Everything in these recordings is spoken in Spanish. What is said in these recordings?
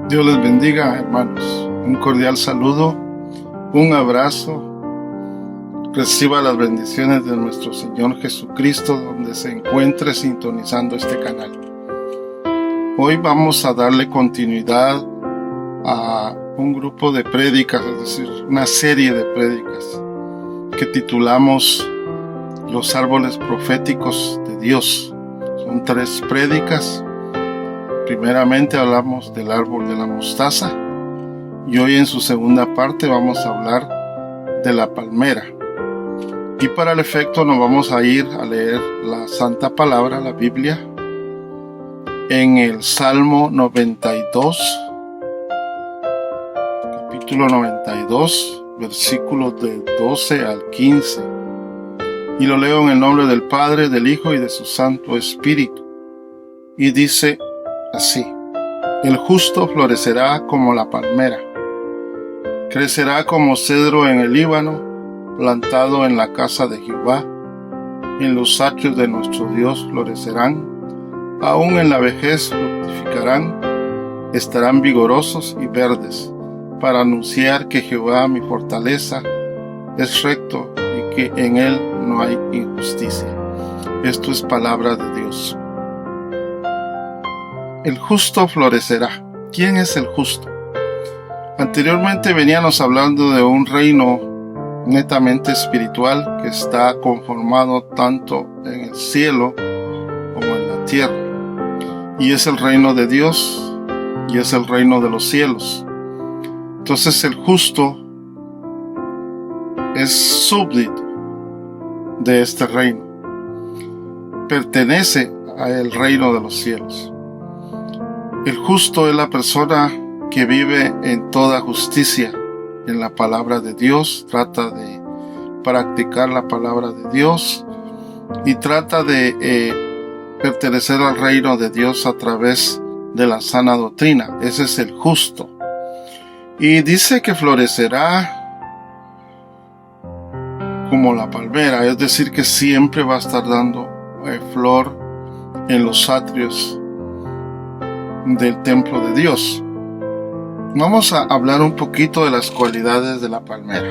Dios les bendiga, hermanos. Un cordial saludo, un abrazo. Reciba las bendiciones de nuestro Señor Jesucristo donde se encuentre sintonizando este canal. Hoy vamos a darle continuidad a un grupo de prédicas, es decir, una serie de prédicas que titulamos Los árboles proféticos de Dios. Son 3 prédicas. Primeramente hablamos del árbol de la mostaza y hoy en su segunda parte vamos a hablar de la palmera. Y para el efecto nos vamos a ir a leer la Santa Palabra, la Biblia, en el Salmo 92, capítulo 92, versículos del 12 al 15. Y lo leo en el nombre del Padre, del Hijo y de su Santo Espíritu. Y dice así: el justo florecerá como la palmera, crecerá como cedro en el Líbano, plantado en la casa de Jehová. En los atrios de nuestro Dios florecerán, aún en la vejez fructificarán, estarán vigorosos y verdes, para anunciar que Jehová, mi fortaleza, es recto y que en él no hay injusticia. Esto es palabra de Dios. El justo florecerá. ¿Quién es el justo? Anteriormente veníamos hablando de un reino netamente espiritual que está conformado tanto en el cielo como en la tierra. Y es el reino de Dios y es el reino de los cielos. Entonces el justo es súbdito de este reino. Pertenece al reino de los cielos. El justo es la persona que vive en toda justicia en la palabra de Dios, trata de practicar la palabra de Dios y trata de pertenecer al reino de Dios a través de la sana doctrina. Ese es el justo. Y dice que florecerá como la palmera, es decir, que siempre va a estar dando flor en los atrios del templo de Dios. Vamos a hablar un poquito de las cualidades de la palmera.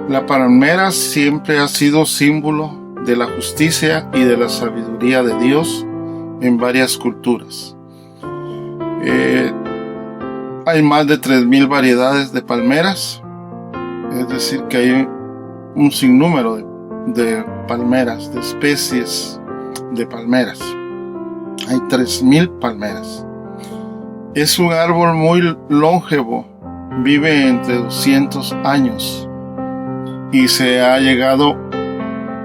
La palmera siempre ha sido símbolo de la justicia y de la sabiduría de Dios en varias culturas. Hay más de 3,000 variedades de palmeras, es decir, que hay un sinnúmero de palmeras, de especies de palmeras. Hay 3,000 palmeras. Es un árbol muy longevo, vive entre 200 años y se ha llegado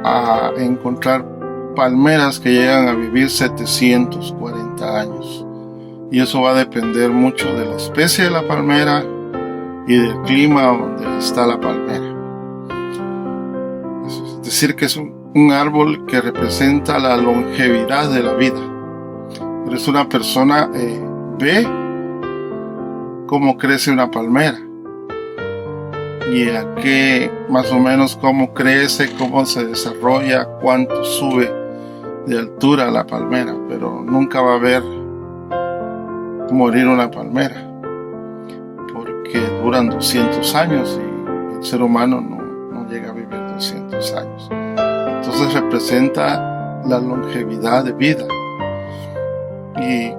a encontrar palmeras que llegan a vivir 740 años. Y eso va a depender mucho de la especie de la palmera y del clima donde está la palmera. Es decir, que es un árbol que representa la longevidad de la vida. Pero es una persona ve cómo crece una palmera y a qué más o menos cómo crece, cómo se desarrolla, cuánto sube de altura la palmera, pero nunca va a ver morir una palmera porque duran 200 años y el ser humano no llega a vivir 200 años. Entonces representa la longevidad de vida. Y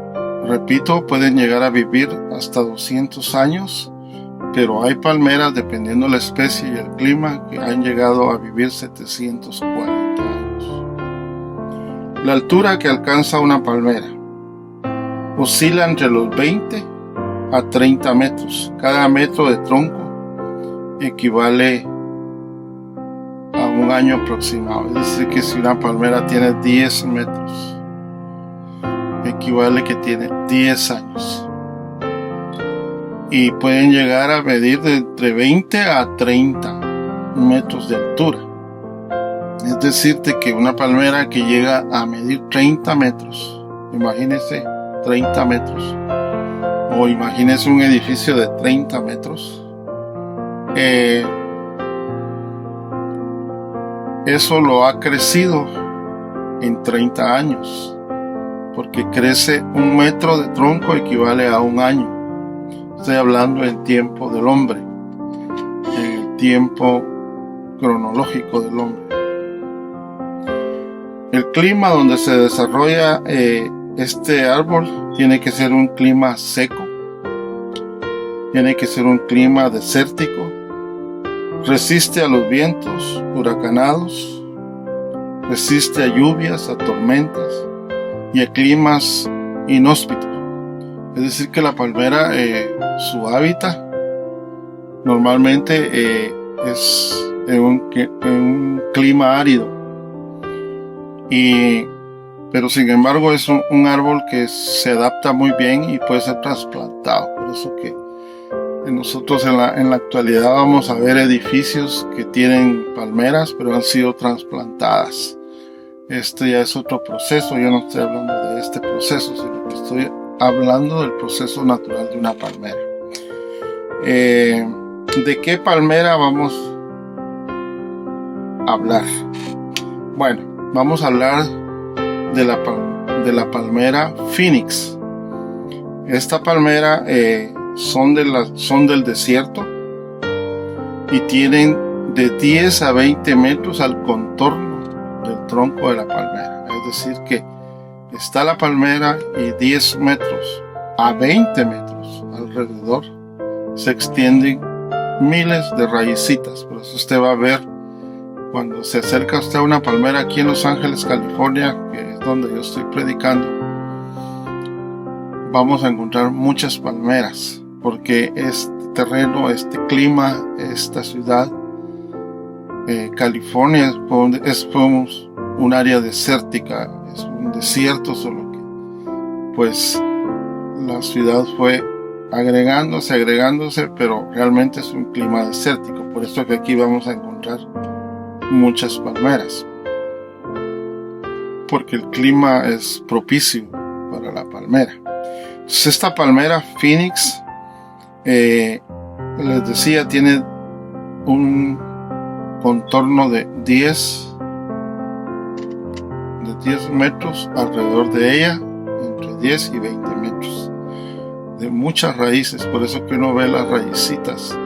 repito, pueden llegar a vivir hasta 200 años, pero hay palmeras, dependiendo de la especie y el clima, que han llegado a vivir 740 años. La altura que alcanza una palmera oscila entre los 20 a 30 metros. Cada metro de tronco equivale a un año aproximado. Es decir, que si una palmera tiene 10 metros, equivale que tiene 10 años. Y pueden llegar a medir de entre 20 a 30 metros de altura. Es decir, que una palmera que llega a medir 30 metros, imagínense 30 metros, o imagínense un edificio de 30 metros, eso lo ha crecido en 30 años. Porque crece 1 metro de tronco equivale a 1 año. Estoy hablando en tiempo del hombre, en el tiempo cronológico del hombre. El clima donde se desarrolla este árbol tiene que ser un clima seco, tiene que ser un clima desértico, resiste a los vientos huracanados, resiste a lluvias, a tormentas y a climas inhóspitos. Es decir, que la palmera, su hábitat normalmente es en un clima árido, pero sin embargo es un árbol que se adapta muy bien y puede ser trasplantado. Por eso que nosotros en la actualidad vamos a ver edificios que tienen palmeras pero han sido trasplantadas. Este ya es otro proceso. Yo no estoy hablando de este proceso, sino que estoy hablando del proceso natural de una palmera. ¿De qué palmera vamos a hablar? Bueno, vamos a hablar de la palmera Phoenix. Esta palmera son del desierto y tienen de 10 a 20 metros al contorno del tronco de la palmera. Es decir que está la palmera y 10 metros a 20 metros alrededor se extienden miles de raícitas. Por eso usted va a ver, cuando se acerca usted a una palmera aquí en Los Ángeles, California, que es donde yo estoy predicando, vamos a encontrar muchas palmeras, porque este terreno, este clima, esta ciudad, California es un área desértica, es un desierto, solo que pues la ciudad fue agregándose, pero realmente es un clima desértico. Por eso que aquí vamos a encontrar muchas palmeras, porque el clima es propicio para la palmera. Entonces esta palmera Phoenix, les decía, tiene un contorno de 10 metros alrededor de ella, entre 10 y 20 metros, de muchas raíces. Por eso que uno ve las raícitas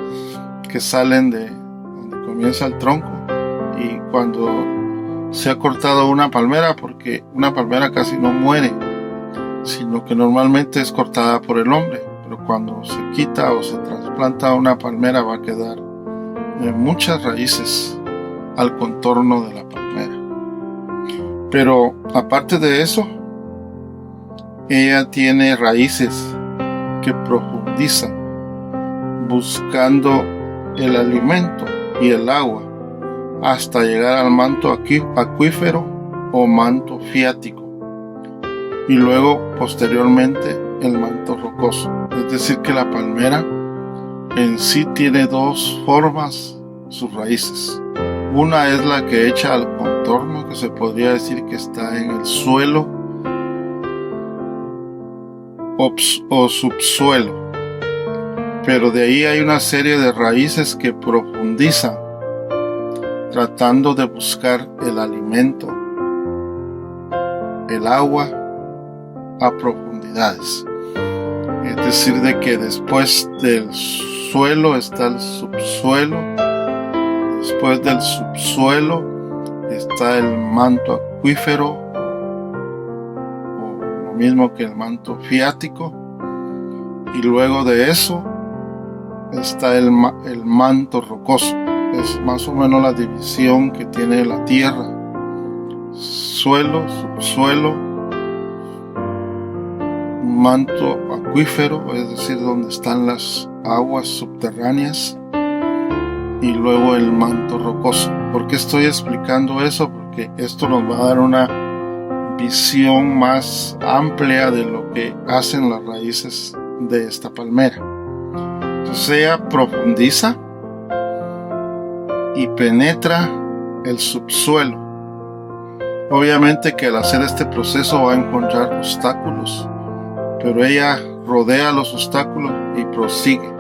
que salen de donde comienza el tronco. Y cuando se ha cortado una palmera, porque una palmera casi no muere, sino que normalmente es cortada por el hombre, pero cuando se quita o se trasplanta una palmera va a quedar muchas raíces al contorno de la palmera. Pero aparte de eso, ella tiene raíces que profundizan buscando el alimento y el agua hasta llegar al manto acuífero o manto fiático, y luego posteriormente el manto rocoso. Es decir que la palmera en sí tiene dos formas, sus raíces. Una es la que echa al contorno, que se podría decir que está en el suelo o subsuelo, pero de ahí hay una serie de raíces que profundizan tratando de buscar el alimento, el agua a profundidades. Es decir, de que después del suelo está el subsuelo, después del subsuelo está el manto acuífero, o lo mismo que el manto fiático, y luego de eso está el manto rocoso. Es más o menos la división que tiene la tierra: suelo, subsuelo, manto acuífero, es decir, donde están las aguas subterráneas, y luego el manto rocoso. ¿Por qué estoy explicando eso? Porque esto nos va a dar una visión más amplia de lo que hacen las raíces de esta palmera. Entonces ella profundiza y penetra el subsuelo. Obviamente que al hacer este proceso va a encontrar obstáculos, pero ella rodea los obstáculos y prosigue.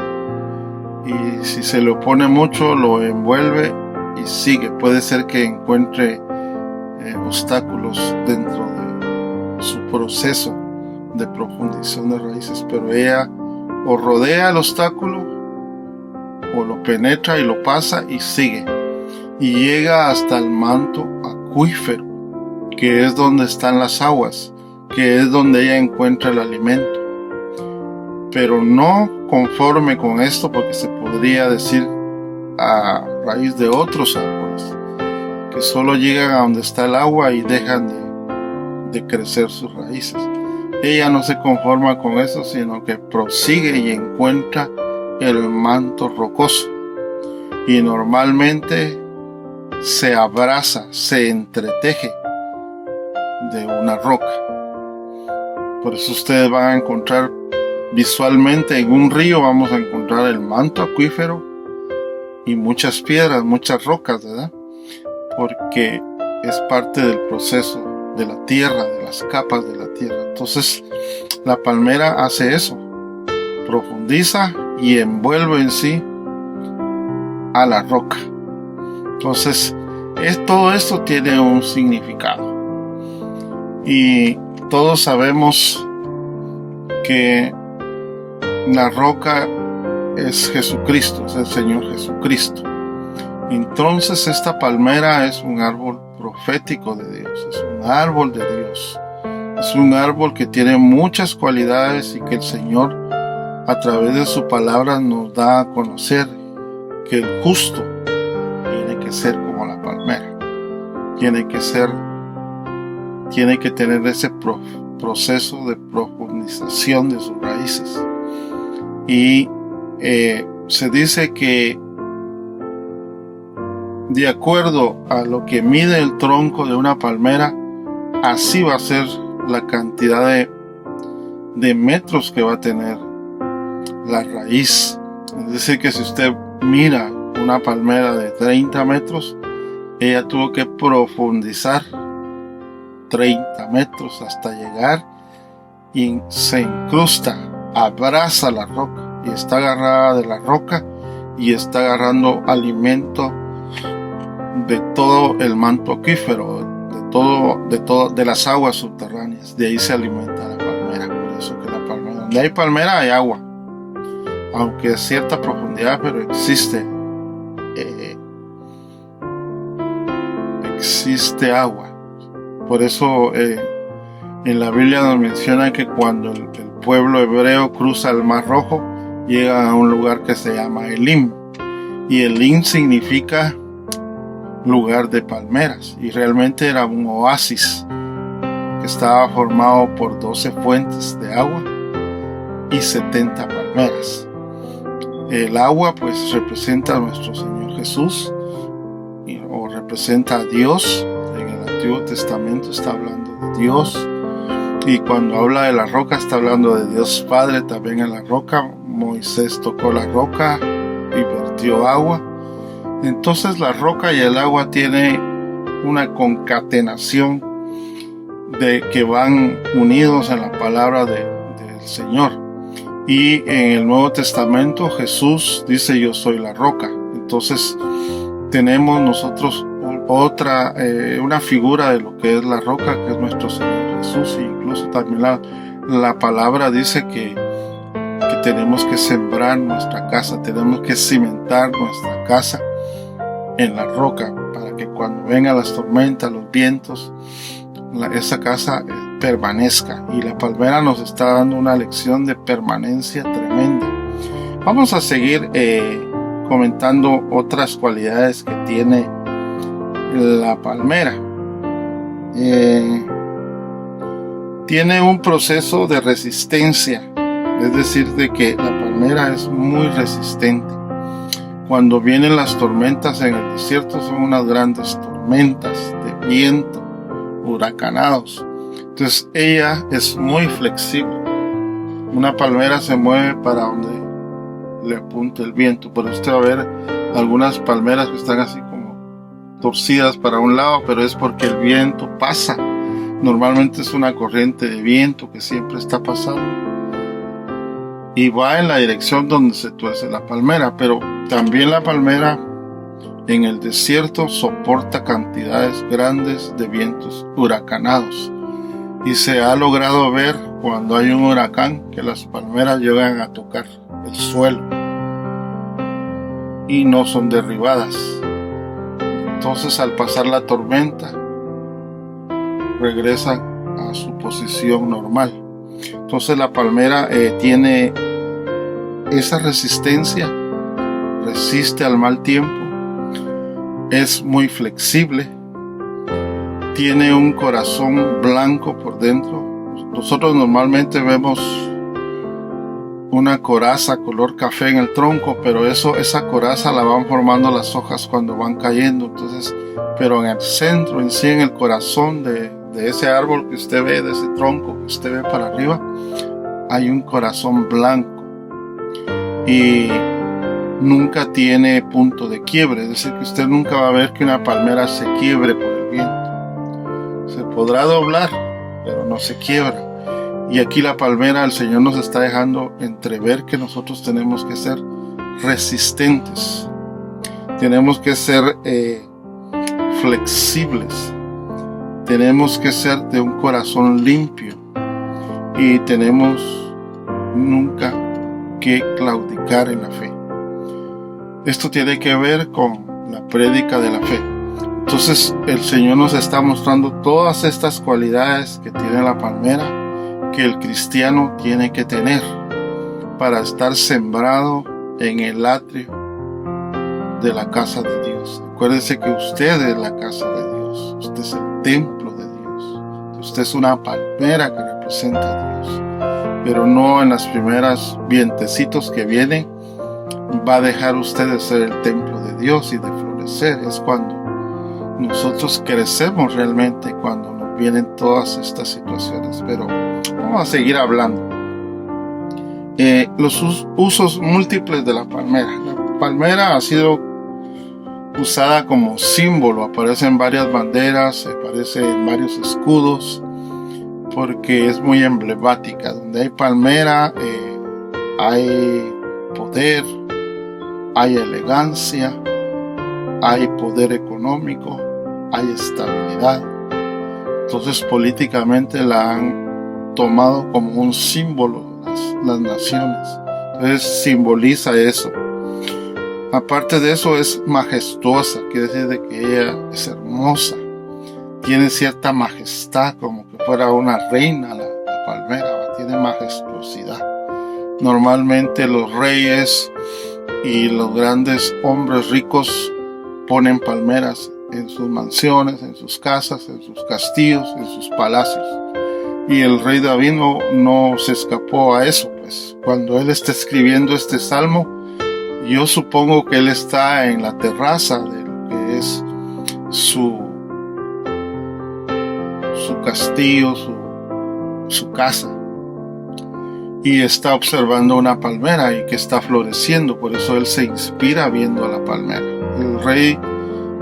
Y si se le opone mucho, lo envuelve y sigue. Puede ser que encuentre obstáculos dentro de su proceso de profundización de raíces, pero ella o rodea el obstáculo o lo penetra y lo pasa y sigue y llega hasta el manto acuífero, que es donde están las aguas, que es donde ella encuentra el alimento. Pero no conforme con esto, porque se podría decir a raíz de otros árboles que solo llegan a donde está el agua y dejan de crecer sus raíces. Ella no se conforma con eso, sino que prosigue y encuentra el manto rocoso, y normalmente se abraza, se entreteje de una roca. Por eso ustedes van a encontrar visualmente en un río, vamos a encontrar el manto acuífero y muchas piedras, muchas rocas, ¿verdad? Porque es parte del proceso de la tierra, de las capas de la tierra. Entonces la palmera hace eso, profundiza y envuelve en sí a la roca. Entonces todo esto tiene un significado, y todos sabemos que la roca es Jesucristo, es el Señor Jesucristo. Entonces esta palmera es un árbol profético de Dios, es un árbol de Dios, es un árbol que tiene muchas cualidades y que el Señor a través de su palabra nos da a conocer que el justo tiene que ser como la palmera, tiene que tener ese proceso de profundización de sus raíces. Y se dice que de acuerdo a lo que mide el tronco de una palmera, así va a ser la cantidad de metros que va a tener la raíz. Es decir, que si usted mira una palmera de 30 metros, ella tuvo que profundizar 30 metros hasta llegar y se incrusta, abraza la roca y está agarrada de la roca y está agarrando alimento de todo el manto acuífero, de las aguas subterráneas. De ahí se alimenta la palmera. Por eso que la palmera, donde hay palmera hay agua, aunque a cierta profundidad, pero existe agua. Por eso en la Biblia nos menciona que cuando el pueblo hebreo cruza el Mar Rojo, llegan a un lugar que se llama Elim, y Elim significa lugar de palmeras, y realmente era un oasis que estaba formado por 12 fuentes de agua y 70 palmeras. El agua pues representa a nuestro Señor Jesús, o representa a Dios. En el Antiguo Testamento está hablando de Dios, y cuando habla de la roca está hablando de Dios Padre también en la roca. Moisés tocó la roca y vertió agua. Entonces la roca y el agua tienen una concatenación de que van unidos en la palabra del Señor. Y en el Nuevo Testamento Jesús dice: yo soy la roca. Entonces tenemos nosotros una figura de lo que es la roca, que es nuestro Señor Jesús. E incluso también la palabra dice que tenemos que sembrar nuestra casa, tenemos que cimentar nuestra casa en la roca, para que cuando vengan las tormentas, los vientos, esa casa permanezca. Y la palmera nos está dando una lección de permanencia tremenda. Vamos a seguir comentando otras cualidades que tiene la palmera. Tiene un proceso de resistencia, es decir, de que la palmera es muy resistente. Cuando vienen las tormentas en el desierto, son unas grandes tormentas de viento, huracanados. Entonces ella es muy flexible. Una palmera se mueve para donde le apunte el viento. Pero usted va a ver algunas palmeras que están así como torcidas para un lado, pero es porque el viento pasa. Normalmente es una corriente de viento que siempre está pasando y va en la dirección donde se tuerce la palmera. Pero también la palmera en el desierto soporta cantidades grandes de vientos huracanados, y se ha logrado ver cuando hay un huracán que las palmeras llegan a tocar el suelo y no son derribadas. Entonces, al pasar la tormenta, regresan a su posición normal. Entonces la palmera tiene esa resistencia, resiste al mal tiempo, es muy flexible, tiene un corazón blanco por dentro. Nosotros normalmente vemos una coraza color café en el tronco, pero esa coraza la van formando las hojas cuando van cayendo. Entonces, pero en el centro, en sí, en el corazón de ese árbol que usted ve, de ese tronco que usted ve para arriba, hay un corazón blanco y nunca tiene punto de quiebre. Es decir, que usted nunca va a ver que una palmera se quiebre por el viento. Se podrá doblar, pero no se quiebra. Y aquí la palmera, el Señor nos está dejando entrever que nosotros tenemos que ser resistentes, tenemos que ser flexibles, tenemos que ser de un corazón limpio y tenemos nunca que claudicar en la fe. Esto tiene que ver con la prédica de la fe. Entonces el Señor nos está mostrando todas estas cualidades que tiene la palmera, que el cristiano tiene que tener para estar sembrado en el atrio de la casa de Dios. Acuérdense que usted es la casa de Dios, usted es el templo de Dios, usted es una palmera que representa a Dios, pero no en las primeras vientecitos que vienen va a dejar usted de ser el templo de Dios y de florecer. Es cuando nosotros crecemos realmente, cuando nos vienen todas estas situaciones. Pero vamos a seguir hablando. Los usos múltiples de la palmera. La palmera ha sido usada como símbolo, aparece en varias banderas, aparece en varios escudos, porque es muy emblemática. Donde hay palmera, hay poder, hay elegancia, hay poder económico, hay estabilidad. Entonces políticamente la han tomado como un símbolo las naciones. Entonces simboliza eso. Aparte de eso, es majestuosa, quiere decir de que ella es hermosa, tiene cierta majestad, como que fuera una reina la palmera, tiene majestuosidad. Normalmente los reyes y los grandes hombres ricos ponen palmeras en sus mansiones, en sus casas, en sus castillos, en sus palacios. Y el rey David no se escapó a eso, pues. Cuando él está escribiendo este salmo, yo supongo que él está en la terraza de lo que es su castillo, su casa, y está observando una palmera y que está floreciendo. Por eso él se inspira viendo a la palmera. El rey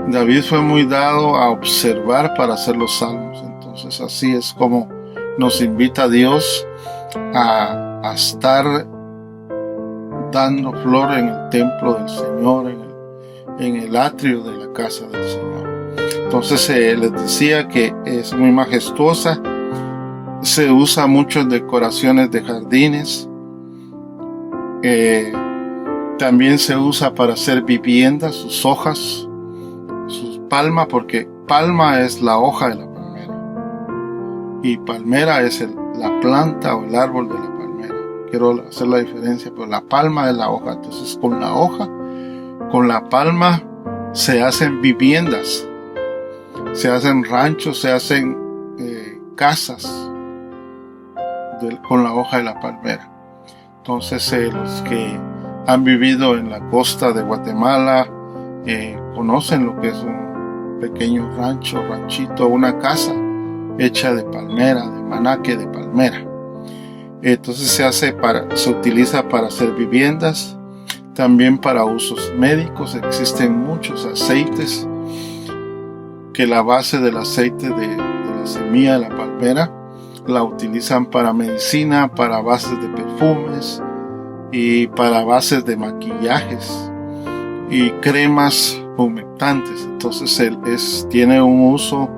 David fue muy dado a observar para hacer los salmos. Entonces así es como nos invita Dios a estar dando flor en el templo del Señor, en el atrio de la casa del Señor. Entonces les decía que es muy majestuosa, se usa mucho en decoraciones de jardines, también se usa para hacer viviendas, sus hojas, sus palmas, porque palma es la hoja de la palmera y palmera es la planta o el árbol de la palmera. Quiero hacer la diferencia, pero la palma es la hoja. Entonces con la hoja, con la palma se hacen viviendas, se hacen ranchos, se hacen casas con la hoja de la palmera. Entonces los que han vivido en la costa de Guatemala conocen lo que es un pequeño ranchito, una casa hecha de palmera, de manaque de palmera. Entonces se utiliza para hacer viviendas, también para usos médicos. Existen muchos aceites, que la base del aceite de la semilla de la palmera la utilizan para medicina, para bases de perfumes y para bases de maquillajes y cremas humectantes. Entonces tiene un uso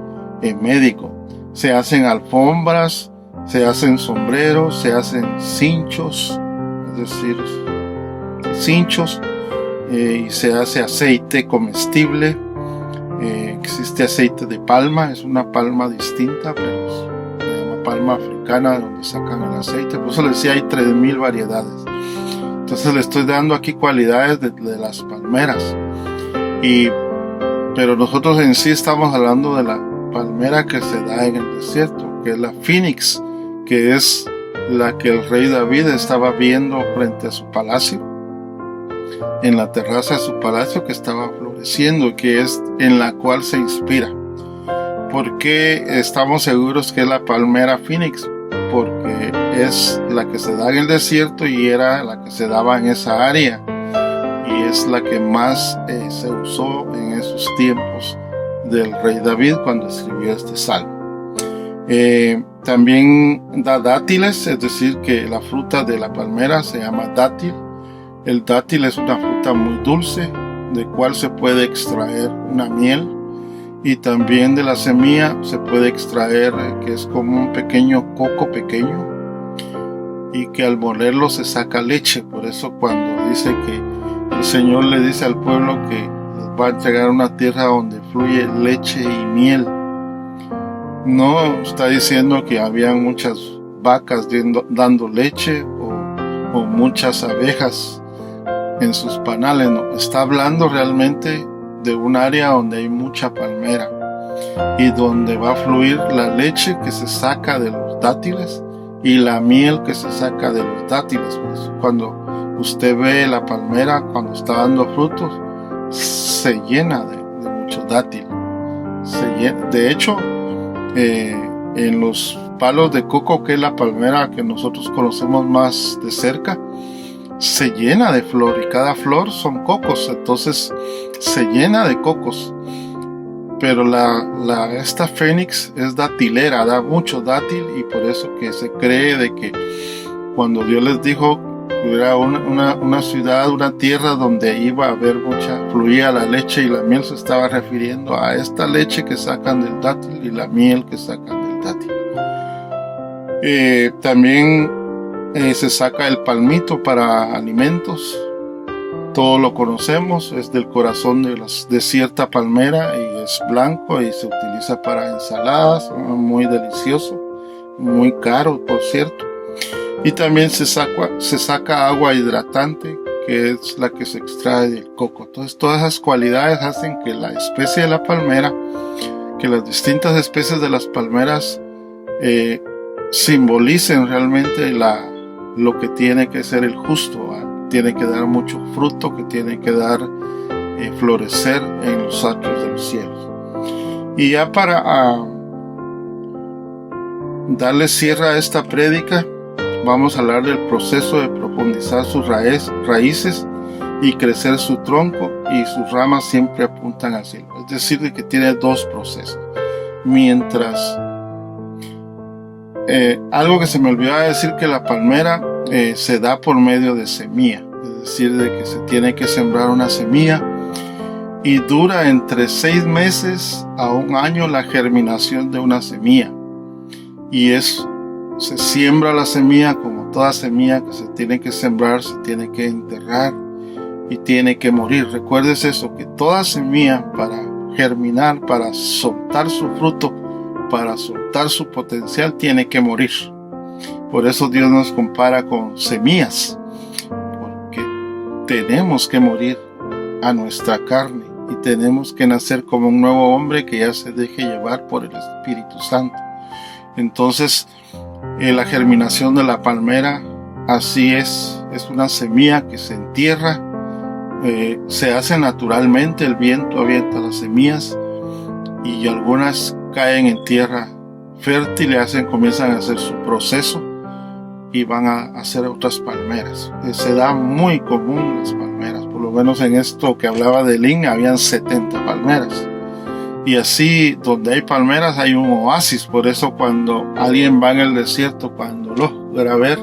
médico. Se hacen alfombras Se hacen sombreros, se hacen cinchos, es decir, cinchos, y se hace aceite comestible. Existe aceite de palma, es una palma distinta, pero se llama palma africana, donde sacan el aceite. Por eso les decía, hay 3000 variedades. Entonces le estoy dando aquí cualidades de las palmeras. Pero nosotros en sí estamos hablando de la palmera que se da en el desierto, que es la Phoenix, que es la que el rey David estaba viendo frente a su palacio, en la terraza de su palacio, que estaba floreciendo, que es en la cual se inspira. ¿Por qué estamos seguros que es la palmera Phoenix? Porque es la que se da en el desierto y era la que se daba en esa área, y es la que más se usó en esos tiempos del rey David cuando escribió este salmo. También da dátiles, es decir, que la fruta de la palmera se llama dátil. El dátil es una fruta muy dulce, de cual se puede extraer una miel, y también de la semilla se puede extraer, que es como un pequeño coco pequeño, y que al molerlo se saca leche. Por eso cuando dice que el Señor le dice al pueblo que les va a entregar una tierra donde fluye leche y miel, no está diciendo que habían muchas vacas dando leche o muchas abejas en sus panales. No, está hablando realmente de un área donde hay mucha palmera y donde va a fluir la leche que se saca de los dátiles y la miel que se saca de los dátiles. Por eso, cuando usted ve la palmera, cuando está dando frutos, se llena de muchos dátiles. De hecho, en los palos de coco, que es la palmera que nosotros conocemos más de cerca, se llena de flor, y cada flor son cocos, entonces se llena de cocos. Pero esta Fénix es datilera, da mucho dátil, y por eso que se cree de que cuando Dios les dijo que hubiera una ciudad, una tierra donde iba a haber fluía la leche y la miel, se estaba refiriendo a esta leche que sacan del dátil y la miel que sacan del dátil. También se saca el palmito para alimentos. Todos lo conocemos, es del corazón de cierta palmera y es blanco y se utiliza para ensaladas, muy delicioso, muy caro, por cierto. Y también se saca agua hidratante, que es la que se extrae del coco. Entonces, todas esas cualidades hacen que la especie de la palmera, que las distintas especies de las palmeras simbolicen realmente lo que tiene que ser el justo, ¿verdad? Tiene que dar mucho fruto, que tiene que dar florecer en los atrios de los cielos. Y ya para darle cierre a esta prédica, vamos a hablar del proceso de profundizar sus raíces y crecer su tronco, y sus ramas siempre apuntan al cielo. Es decir, de que tiene dos procesos. Mientras algo que se me olvidaba decir, que la palmera se da por medio de semilla, es decir, de que se tiene que sembrar una semilla, y dura entre 6 meses a 1 año la germinación de una semilla, y se siembra la semilla como toda semilla que se tiene que sembrar, se tiene que enterrar y tiene que morir. Recuerdes eso, que toda semilla, para germinar, para soltar su fruto, para soltar su potencial, tiene que morir. Por eso Dios nos compara con semillas, porque tenemos que morir a nuestra carne y tenemos que nacer como un nuevo hombre que ya se deje llevar por el Espíritu Santo. Entonces, la germinación de la palmera así es una semilla que se entierra, se hace naturalmente, el viento avienta las semillas y algunas caen en tierra fértil, comienzan a hacer su proceso y van a hacer otras palmeras. Se da muy común las palmeras, por lo menos en esto que hablaba de Lynn, habían 70 palmeras. Y así, donde hay palmeras hay un oasis. Por eso cuando alguien va en el desierto, cuando logra ver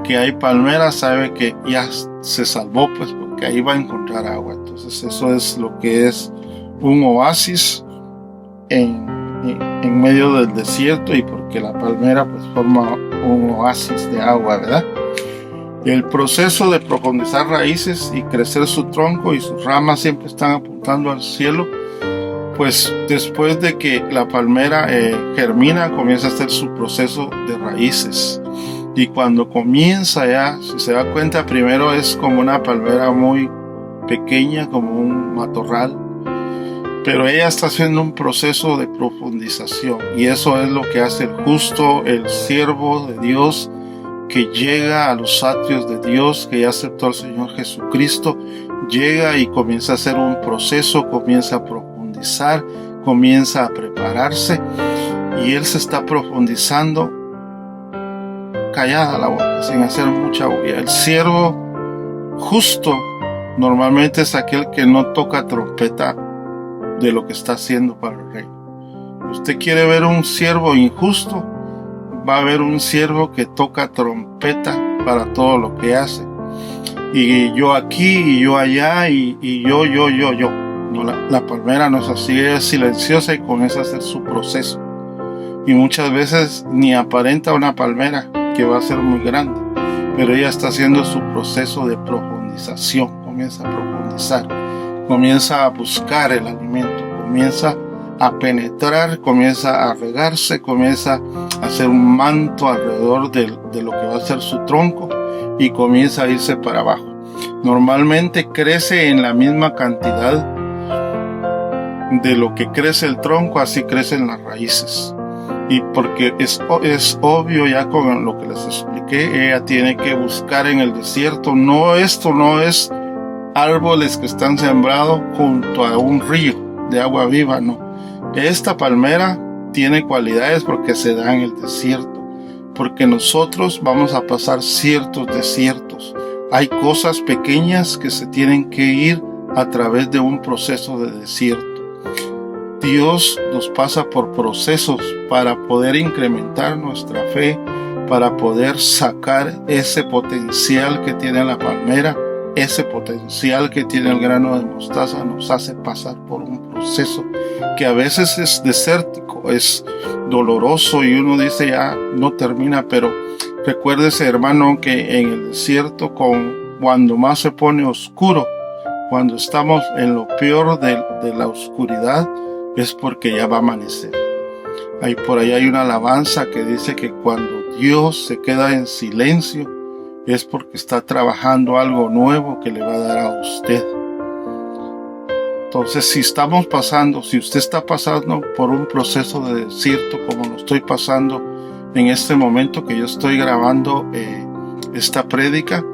que hay palmeras, sabe que ya se salvó, pues, porque ahí va a encontrar agua. Entonces eso es lo que es un oasis en en medio del desierto y porque la palmera pues forma un oasis de agua, ¿verdad? El proceso de profundizar raíces y crecer su tronco y sus ramas siempre están apuntando al cielo. Pues después de que la palmera germina, comienza a hacer su proceso de raíces. Y cuando comienza ya, si se da cuenta, primero es como una palmera muy pequeña, como un matorral. Pero ella está haciendo un proceso de profundización. Y eso es lo que hace el justo, el siervo de Dios, que llega a los atrios de Dios, que ya aceptó al Señor Jesucristo. Llega y comienza a hacer un proceso, comienza a profundizar, comienza a prepararse. Y él se está profundizando callada la boca, sin hacer mucha bulla. El siervo justo normalmente es aquel que no toca trompeta de lo que está haciendo para el rey. Usted quiere ver un siervo injusto, va a ver un siervo que toca trompeta para todo lo que hace. Y yo aquí, y yo allá, y yo. No, la palmera no es así, ella es silenciosa y comienza a hacer su proceso. Y muchas veces ni aparenta una palmera que va a ser muy grande, pero ella está haciendo su proceso de profundización. Comienza a profundizar, comienza a buscar el alimento, comienza a penetrar, comienza a regarse, comienza a hacer un manto alrededor de lo que va a ser su tronco y comienza a irse para abajo. Normalmente crece en la misma cantidad de lo que crece el tronco, así crecen las raíces. Y porque es obvio, ya con lo que les expliqué, ella tiene que buscar en el desierto. Esto no es árboles que están sembrados junto a un río de agua viva, no. Esta palmera tiene cualidades porque se da en el desierto, porque nosotros vamos a pasar ciertos desiertos. Hay cosas pequeñas que se tienen que ir a través de un proceso de desierto. Dios nos pasa por procesos para poder incrementar nuestra fe, para poder sacar ese potencial que tiene la palmera, ese potencial que tiene el grano de mostaza. Nos hace pasar por un proceso que a veces es desértico, es doloroso y uno dice ya no termina, pero recuérdese, hermano, que en el desierto, cuando más se pone oscuro, cuando estamos en lo peor de la oscuridad, es porque ya va a amanecer. Por ahí hay una alabanza que dice que cuando Dios se queda en silencio es porque está trabajando algo nuevo que le va a dar a usted. Entonces, si usted está pasando por un proceso de desierto como lo estoy pasando en este momento que yo estoy grabando esta prédica,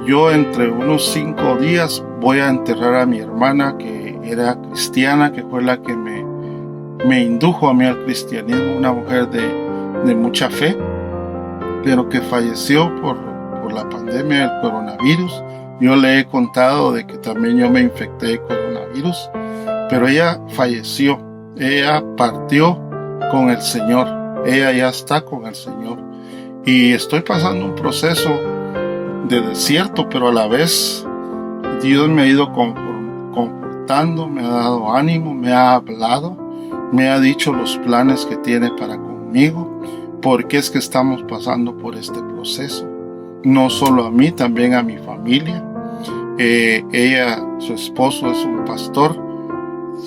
yo entre unos 5 días voy a enterrar a mi hermana, que era cristiana, que fue la que me indujo a mí al cristianismo, una mujer de mucha fe, pero que falleció por la pandemia del coronavirus. Yo le he contado de que también yo me infecté de coronavirus, pero ella falleció, ella partió con el Señor, ella ya está con el Señor. Y estoy pasando un proceso de desierto, pero a la vez Dios me ha ido confortando, me ha dado ánimo, me ha hablado, me ha dicho los planes que tiene para conmigo, porque es que estamos pasando por este proceso. No solo a mí, también a mi familia. Su esposo es un pastor,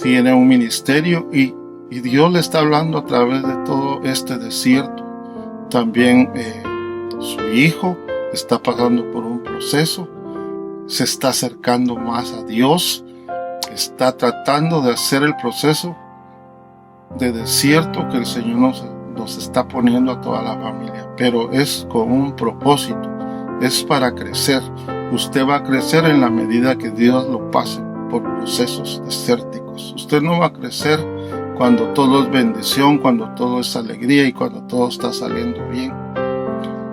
tiene un ministerio y Dios le está hablando a través de todo este desierto. También su hijo está pasando por un proceso, se está acercando más a Dios, está tratando de hacer el proceso de desierto que el Señor nos está poniendo a toda la familia, pero es con un propósito, es para crecer. Usted va a crecer en la medida que Dios lo pase por procesos desérticos. Usted no va a crecer cuando todo es bendición, cuando todo es alegría y cuando todo está saliendo bien.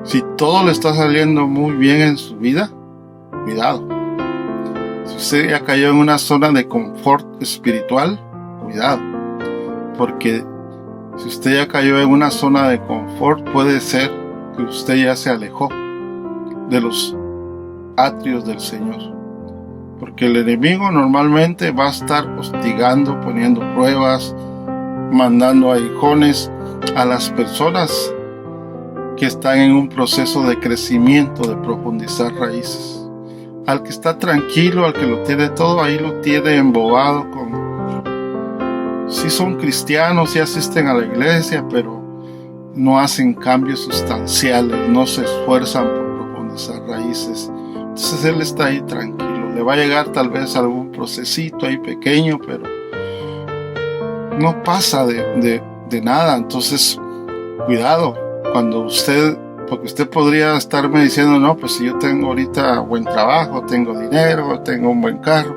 Si todo le está saliendo muy bien en su vida, cuidado. Si usted ya cayó en una zona de confort espiritual, cuidado. Porque si usted ya cayó en una zona de confort, puede ser que usted ya se alejó de los atrios del Señor. Porque el enemigo normalmente va a estar hostigando, poniendo pruebas, mandando aguijones a las personas que están en un proceso de crecimiento, de profundizar raíces. Al que está tranquilo, al que lo tiene todo, ahí lo tiene embobado sí son cristianos, sí asisten a la iglesia, pero no hacen cambios sustanciales, no se esfuerzan por profundizar raíces. Entonces él está ahí tranquilo. Le va a llegar tal vez algún procesito ahí pequeño, pero no pasa de nada. Entonces, cuidado, porque usted podría estarme diciendo, no, pues si yo tengo ahorita buen trabajo, tengo dinero, tengo un buen carro,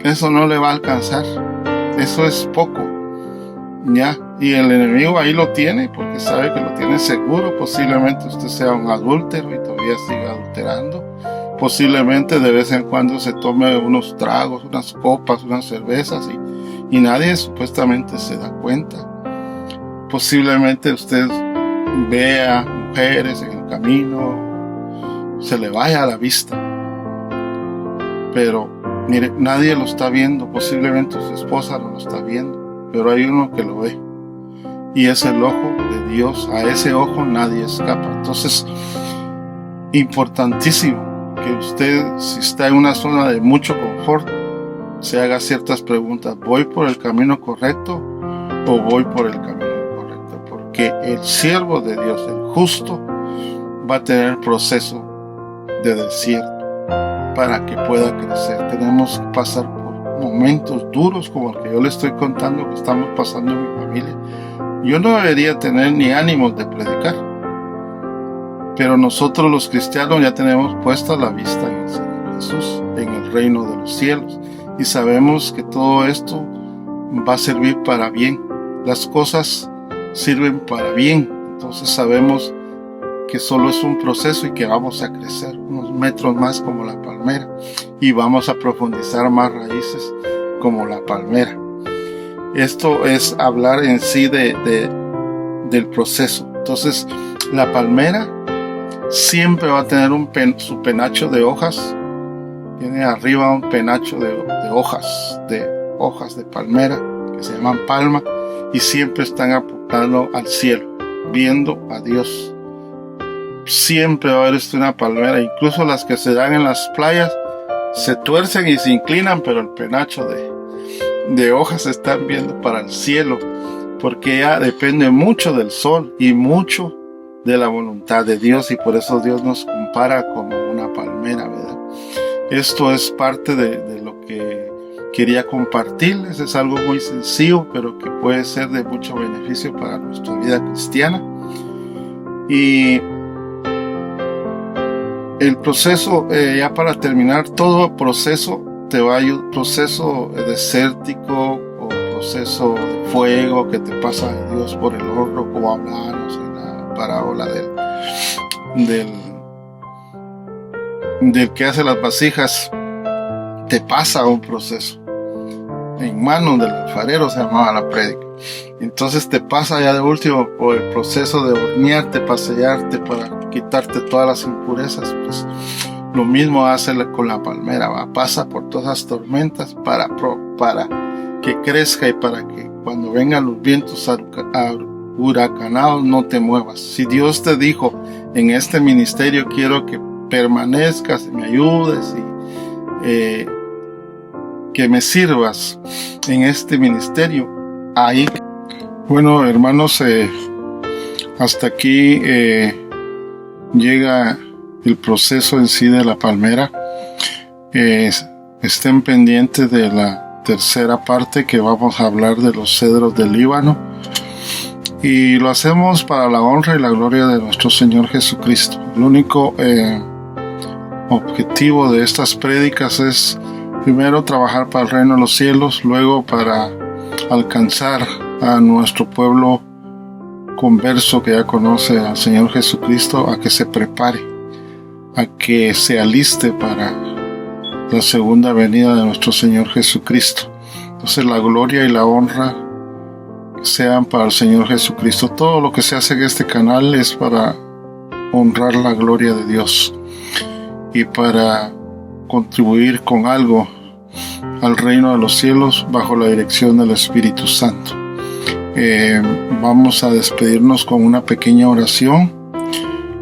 eso no le va a alcanzar. Eso es poco. Ya, y el enemigo ahí lo tiene, porque sabe que lo tiene seguro. Posiblemente usted sea un adúltero y todavía siga adulterando. Posiblemente de vez en cuando se tome unos tragos, unas copas, unas cervezas y nadie supuestamente se da cuenta. Posiblemente usted vea mujeres en el camino, se le vaya a la vista. Pero mire, nadie lo está viendo. Posiblemente su esposa no lo está viendo, pero hay uno que lo ve, y es el ojo de Dios. A ese ojo nadie escapa. Entonces, importantísimo que usted, si está en una zona de mucho confort, se haga ciertas preguntas. ¿Voy por el camino correcto o voy por el camino incorrecto? Porque el siervo de Dios, el justo, va a tener proceso de desierto para que pueda crecer. Tenemos que pasar por momentos duros como el que yo le estoy contando que estamos pasando en mi familia. Yo no debería tener ni ánimos de predicar, pero nosotros los cristianos ya tenemos puesta la vista en el Señor Jesús, en el reino de los cielos, y sabemos que todo esto va a servir para bien. Las cosas sirven para bien. Entonces sabemos que solo es un proceso y que vamos a crecer unos metros más como la palmera, y vamos a profundizar más raíces como la palmera. Esto es hablar en sí del proceso. Entonces, la palmera siempre va a tener su penacho de hojas. Tiene arriba un penacho de hojas de palmera que se llaman palma, y siempre están apuntando al cielo, viendo a Dios. Siempre va a haber una palmera. Incluso las que se dan en las playas se tuercen y se inclinan, pero el penacho de hojas están viendo para el cielo, porque ya depende mucho del sol y mucho de la voluntad de Dios, y por eso Dios nos compara como una palmera, ¿verdad? Esto es parte de lo que quería compartirles. Es algo muy sencillo, pero que puede ser de mucho beneficio para nuestra vida cristiana. Y el proceso, ya para terminar, todo proceso te va a ayudar. Proceso desértico o proceso de fuego que te pasa de Dios por el horno, como hablamos en la parábola del que hace las vasijas. Te pasa un proceso en manos del alfarero, se llamaba la prédica. Entonces te pasa ya de último por el proceso de hornearte, para sellarte, para quitarte todas las impurezas. Pues lo mismo hace con la palmera, pasa por todas las tormentas para que crezca, y para que cuando vengan los vientos huracanados no te muevas. Si Dios te dijo, en este ministerio quiero que permanezcas, me ayudes y que me sirvas en este ministerio, ahí. Bueno, hermanos, hasta aquí llega el proceso en sí de la palmera. Estén pendientes de la tercera parte, que vamos a hablar de los cedros del Líbano, y lo hacemos para la honra y la gloria de nuestro Señor Jesucristo. El único objetivo de estas prédicas es primero trabajar para el reino de los cielos, luego para alcanzar a nuestro pueblo converso que ya conoce al Señor Jesucristo, a que se prepare, a que se aliste para la segunda venida de nuestro Señor Jesucristo. Entonces la gloria y la honra sean para el Señor Jesucristo. Todo lo que se hace en este canal es para honrar la gloria de Dios y para contribuir con algo al reino de los cielos bajo la dirección del Espíritu Santo. vamos a despedirnos con una pequeña oración.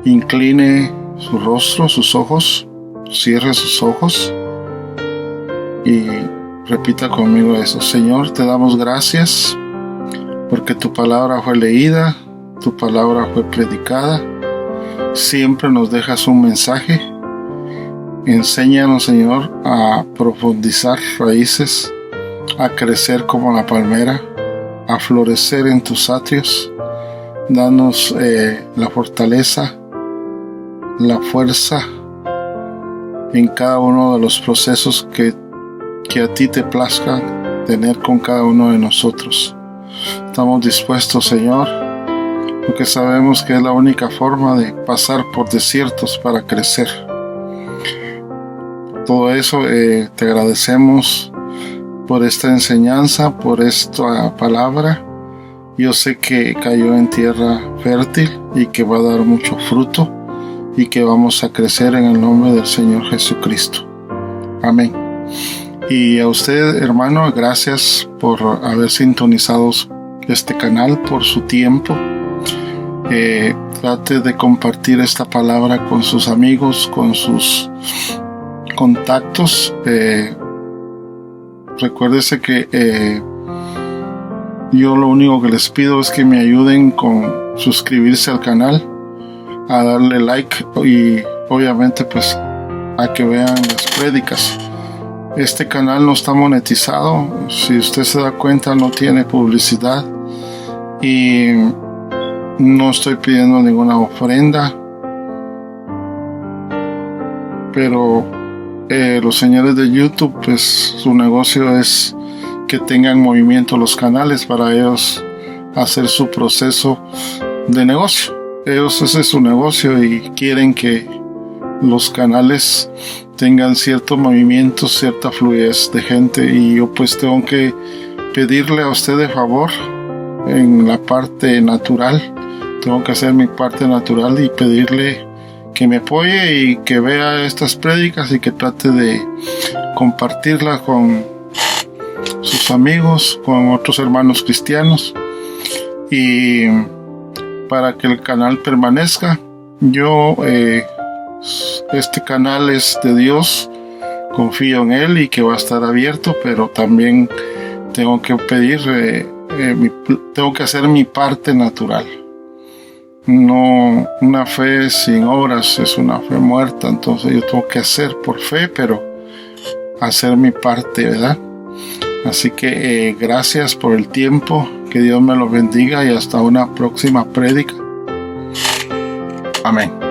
Incline su rostro, sus ojos, cierre sus ojos y repita conmigo eso. Señor, te damos gracias porque tu palabra fue leída, tu palabra fue predicada. Siempre nos dejas un mensaje. Enséñanos, Señor, a profundizar raíces, a crecer como la palmera, a florecer en tus atrios. Danos la fortaleza, la fuerza en cada uno de los procesos que a ti te plazca tener con cada uno de nosotros. Estamos dispuestos, Señor, porque sabemos que es la única forma de pasar por desiertos para crecer. Todo eso te agradecemos por esta enseñanza, por esta palabra. Yo sé que cayó en tierra fértil y que va a dar mucho fruto y que vamos a crecer en el nombre del Señor Jesucristo. Amén. Y a usted, hermano, gracias por haber sintonizado este canal, por su tiempo. Trate de compartir esta palabra con sus amigos, con sus contactos. Recuérdese que yo lo único que les pido es que me ayuden con suscribirse al canal, a darle like y obviamente pues a que vean las prédicas. Este canal no está monetizado, si usted se da cuenta no tiene publicidad y no estoy pidiendo ninguna ofrenda, pero los señores de YouTube, pues su negocio es que tengan movimiento los canales para ellos hacer su proceso de negocio. Ellos, ese es su negocio y quieren que los canales tengan cierto movimiento, cierta fluidez de gente, y yo pues tengo que pedirle a usted de favor en la parte natural. Tengo que hacer mi parte natural y pedirle que me apoye y que vea estas prédicas y que trate de compartirlas con sus amigos, con otros hermanos cristianos, y para que el canal permanezca. Este canal es de Dios, confío en él y que va a estar abierto, pero también tengo que pedir, tengo que hacer mi parte natural. No, una fe sin obras es una fe muerta, entonces yo tengo que hacer por fe, pero hacer mi parte, ¿verdad? Así que gracias por el tiempo, que Dios me lo bendiga y hasta una próxima prédica. Amén.